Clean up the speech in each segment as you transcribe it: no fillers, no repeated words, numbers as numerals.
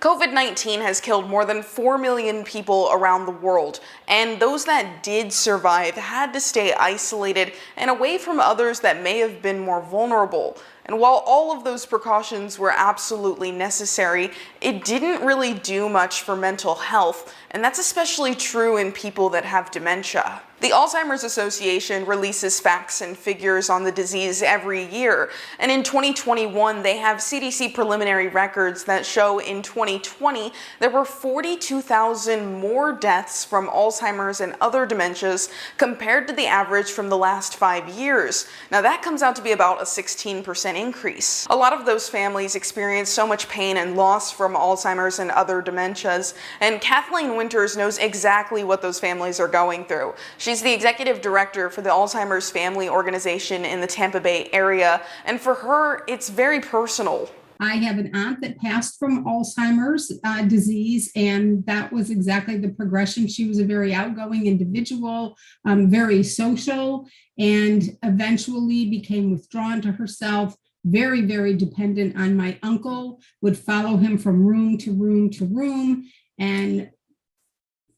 COVID-19 has killed more than 4 million people around the world, and those that did survive had to stay isolated and away from others that may have been more vulnerable. And while all of those precautions were absolutely necessary, it didn't really do much for mental health, and that's especially true in people that have dementia. The Alzheimer's Association releases facts and figures on the disease every year, and in 2021 they have CDC preliminary records that show in 2020 there were 42,000 more deaths from Alzheimer's and other dementias compared to the average from the last 5 years. Now that comes out to be about a 16% increase. A lot of those families experience so much pain and loss from Alzheimer's and other dementias, and Kathleen Winters knows exactly what those families are going through. She's the executive director for the Alzheimer's Family Organization in the Tampa Bay area, and for her, it's very personal. I have an aunt that passed from Alzheimer's disease, and that was exactly the progression. She was a very outgoing individual, very social, and eventually became withdrawn to herself, very, very dependent on my uncle, would follow him from room to room to room, and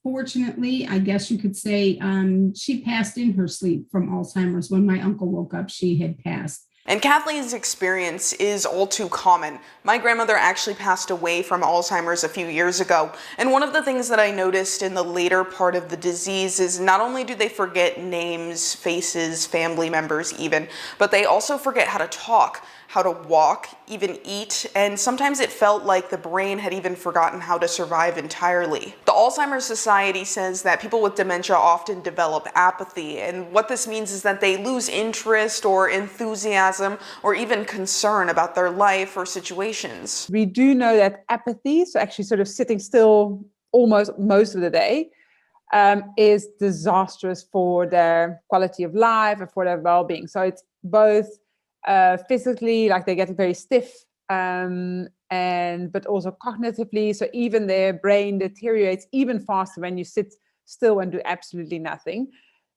fortunately, I guess you could say, she passed in her sleep from Alzheimer's. When my uncle woke up, she had passed. And Kathleen's experience is all too common. My grandmother actually passed away from Alzheimer's a few years ago, and one of the things that I noticed in the later part of the disease is not only do they forget names, faces, family members even, but they also forget how to talk, how to walk, even eat, and sometimes it felt like the brain had even forgotten how to survive entirely. The Alzheimer's Society says that people with dementia often develop apathy, and what this means is that they lose interest or enthusiasm or even concern about their life or situations. We do know that apathy, so actually sort of sitting still almost most of the day, is disastrous for their quality of life and for their well-being. So it's both physically, like they get very stiff, but also cognitively. So even their brain deteriorates even faster when you sit still and do absolutely nothing.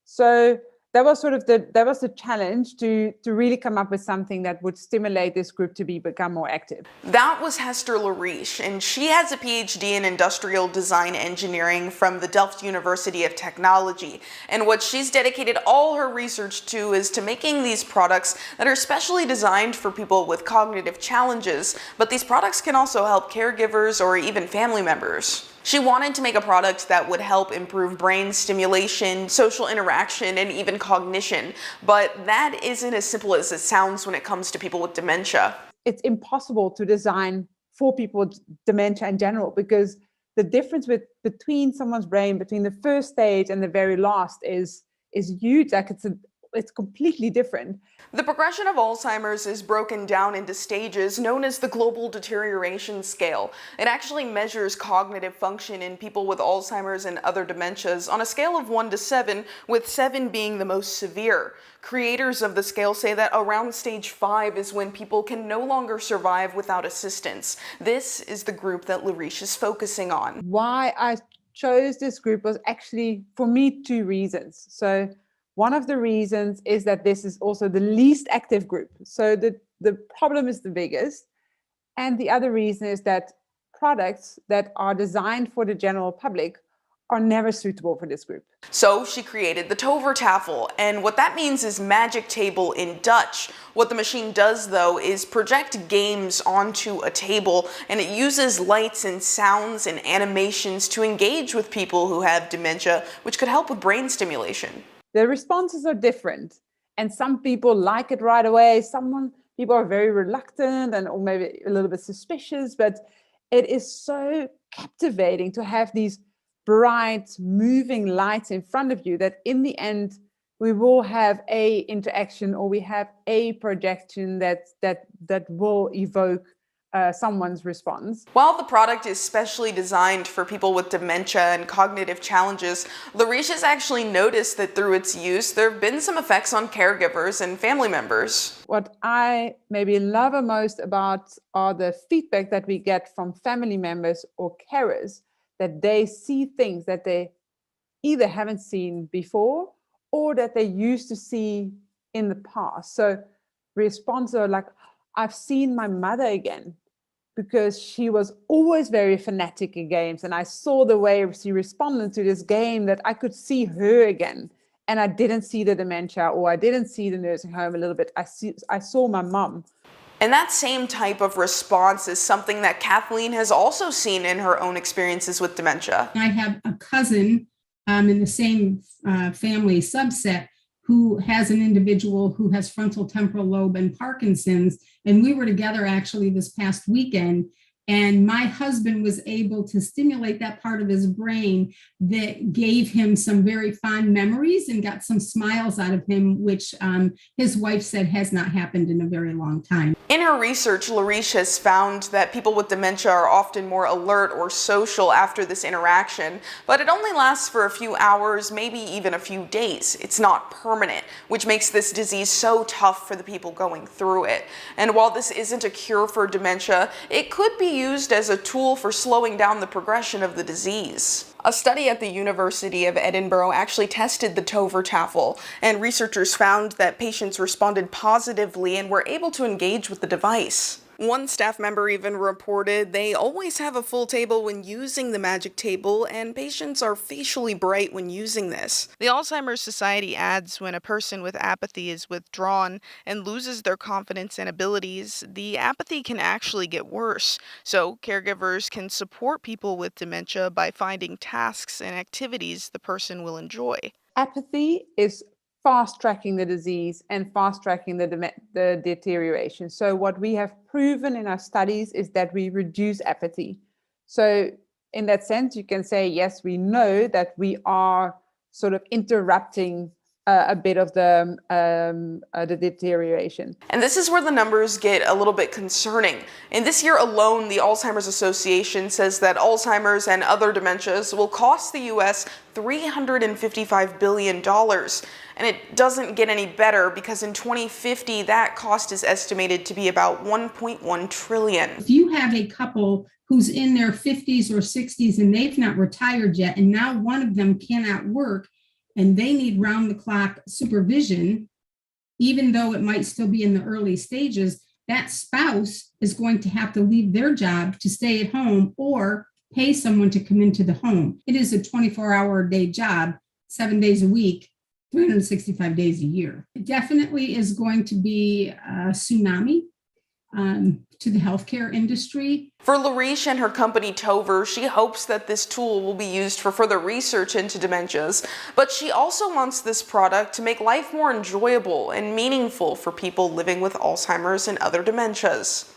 So that was sort of the challenge to really come up with something that would stimulate this group to become more active. That was Hester Lariche, and she has a PhD in industrial design engineering from the Delft University of Technology. And what she's dedicated all her research to is to making these products that are specially designed for people with cognitive challenges, but these products can also help caregivers or even family members. She wanted to make a product that would help improve brain stimulation, social interaction, and even cognition. But that isn't as simple as it sounds when it comes to people with dementia. It's impossible to design for people with dementia in general, because the difference between someone's brain, between the first stage and the very last is huge. Like it's completely different. The progression of Alzheimer's is broken down into stages known as the Global Deterioration Scale. It actually measures cognitive function in people with Alzheimer's and other dementias on a scale of 1 to 7, with 7 being the most severe. Creators of the scale say that around stage 5 is when people can no longer survive without assistance. This is the group that Lariche is focusing on. Why I chose this group was actually, for me, 2 reasons. So one of the reasons is that this is also the least active group. So the problem is the biggest. And the other reason is that products that are designed for the general public are never suitable for this group. So she created the Tovertafel, and what that means is magic table in Dutch. What the machine does, though, is project games onto a table, and it uses lights and sounds and animations to engage with people who have dementia, which could help with brain stimulation. The responses are different, and some people like it right away. People are very reluctant or maybe a little bit suspicious, but it is so captivating to have these bright, moving lights in front of you that in the end, we will have a interaction, or we have a projection that will evoke someone's response. While the product is specially designed for people with dementia and cognitive challenges, Lariche has actually noticed that through its use, there have been some effects on caregivers and family members. What I maybe love most about are the feedback that we get from family members or carers, that they see things that they either haven't seen before or that they used to see in the past. So responses are like, I've seen my mother again. because she was always very fanatic in games. And I saw the way she responded to this game that I could see her again. And I didn't see the dementia, or I didn't see the nursing home a little bit. I saw my mum. And that same type of response is something that Kathleen has also seen in her own experiences with dementia. I have a cousin in the same family subset who has an individual who has frontal temporal lobe and Parkinson's. And we were together actually this past weekend. And my husband was able to stimulate that part of his brain that gave him some very fond memories and got some smiles out of him, which his wife said has not happened in a very long time. In her research, Lariche has found that people with dementia are often more alert or social after this interaction, but it only lasts for a few hours, maybe even a few days. It's not permanent, which makes this disease so tough for the people going through it. And while this isn't a cure for dementia, it could be used as a tool for slowing down the progression of the disease. A study at the University of Edinburgh actually tested the Tovertafel, and researchers found that patients responded positively and were able to engage with the device. One staff member even reported they always have a full table when using the magic table, and patients are facially bright when using this. The Alzheimer's Society adds when a person with apathy is withdrawn and loses their confidence and abilities, the apathy can actually get worse. So caregivers can support people with dementia by finding tasks and activities the person will enjoy. Apathy is fast-tracking the disease and fast-tracking the deterioration. So what we have proven in our studies is that we reduce apathy. So in that sense, you can say, yes, we know that we are sort of interrupting a bit of the deterioration. And this is where the numbers get a little bit concerning. In this year alone, the Alzheimer's Association says that Alzheimer's and other dementias will cost the US $355 billion. And it doesn't get any better because in 2050, that cost is estimated to be about $1.1 trillion. If you have a couple who's in their 50s or 60s and they've not retired yet, and now one of them cannot work, and they need round-the-clock supervision, even though it might still be in the early stages, that spouse is going to have to leave their job to stay at home or pay someone to come into the home. It is a 24-hour-a-day job, 7 days a week, 365 days a year. It definitely is going to be a tsunami to the healthcare industry. For Lariche and her company Tover, she hopes that this tool will be used for further research into dementias, but she also wants this product to make life more enjoyable and meaningful for people living with Alzheimer's and other dementias.